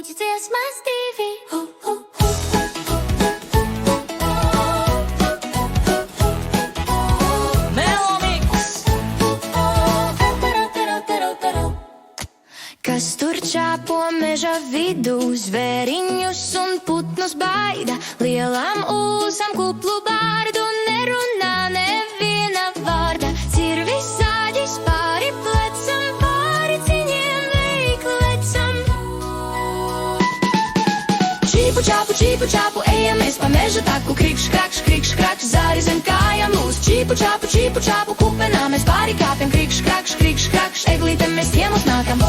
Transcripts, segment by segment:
rūķi dziesmas divi. Kas tur čāpo meža vidū, zvēriņus un putnus baida, lielām ūsam kuplu bārdu, nerunā neviena vārda. Cirvis zāģis pāri plecam, pāri ciņiem veiklecam. Čīpu čāpu, ejam mēs pa meža taku, krikš, krakš, zāri zem kājām lūs. Čīpu čāpu, kupenā mēs pāri kāpjam, krikš, krakš, eglītem mēs ciemos nākam.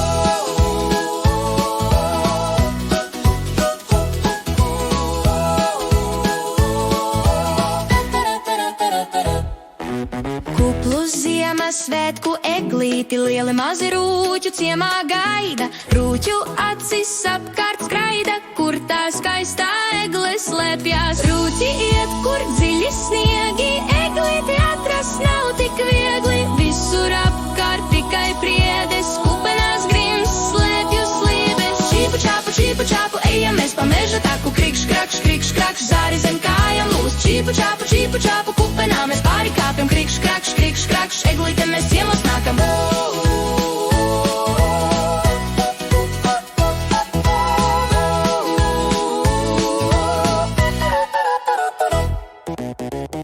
Kuplu Ziemassvētku eglīti, lieli mazi rūķu ciemā gaida, rūķu acis apkārt skraida, kur tā skaistā egle slēpjās. Rūķi iet, kur dziļi sniegi, eglīti atrast nav tik viegli, visur apkārt tikai priedes, kupenās grims, slēpju slībes. Čīpu čāpu, ejam mēs pa meža taku, krikš, krakš, zāri zem kājām lūs. Čīpu čāpu, kupenā mēs pāri kāpjam, krikš, krakš, eglītem mēs ciemos nākam.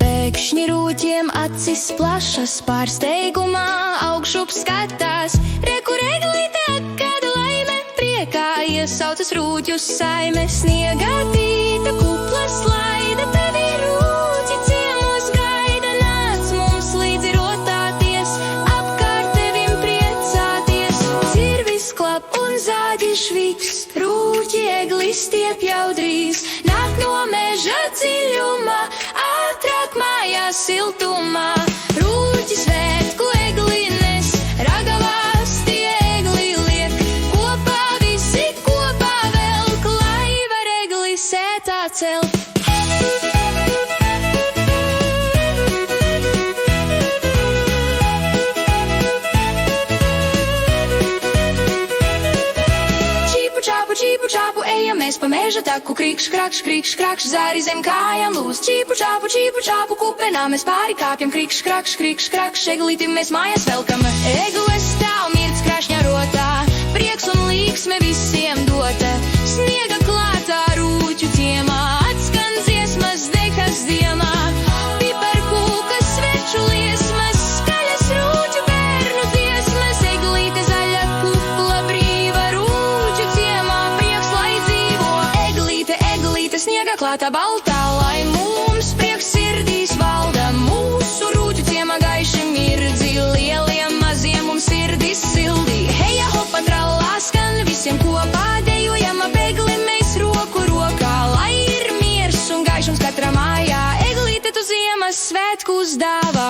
Pēkšņi rūķiem acis plašas, pārsteigumā augšup skatās, rekur eglīte kāda laime, priekā iesaucas rūķu saime. Sniegā tīta kupla slaida, tevi rūķi ciemos gaida, nāc mums līdzi rotāties, apkārt tevim priecāties. Cirvis klap un zāģi švikst, rūķi egli stiep jau drīz, nāk no meža dziļumā, ātrāk mājās siltumā. Rūķi svētku egli nes, ragavās tie egli liek, kopā visi kopā velk, lai var egli sētā celt. Čīpu čāpu, ejam mēs pa meža taku, krikš, krakš, zāri zem kājām lūs. Čīpu čāpu, kupenā mēs pāri kāpjam, krikš, krakš, eglītim mēs mājās velkam. Egles stāv mirts krašņā rotā, prieks un līksme visiem dota. Sniega klātā rūķu ciemā, atskan dziesmas dehas ziemā. Piparkūkas, sveču liesmas, skaļas rūķu bērnu dziesmas. Eglīte zaļa, kupla brīva, rūķu ciemā prieks, lai dzīvo. Eglīte, sniega klātā baltā, lai mums prieks sirdīs valda. Mūsu rūķu ciemā gaiši mirdzi, lieliem maziem mums sirdis sildī. Heja, hopa, trallā, skan visiem kopā, dejojam ap egli mēs roku rokā, lai ir miers un gaišums katrā mājā. Eglīte, tu Ziemassvētkus dāvā.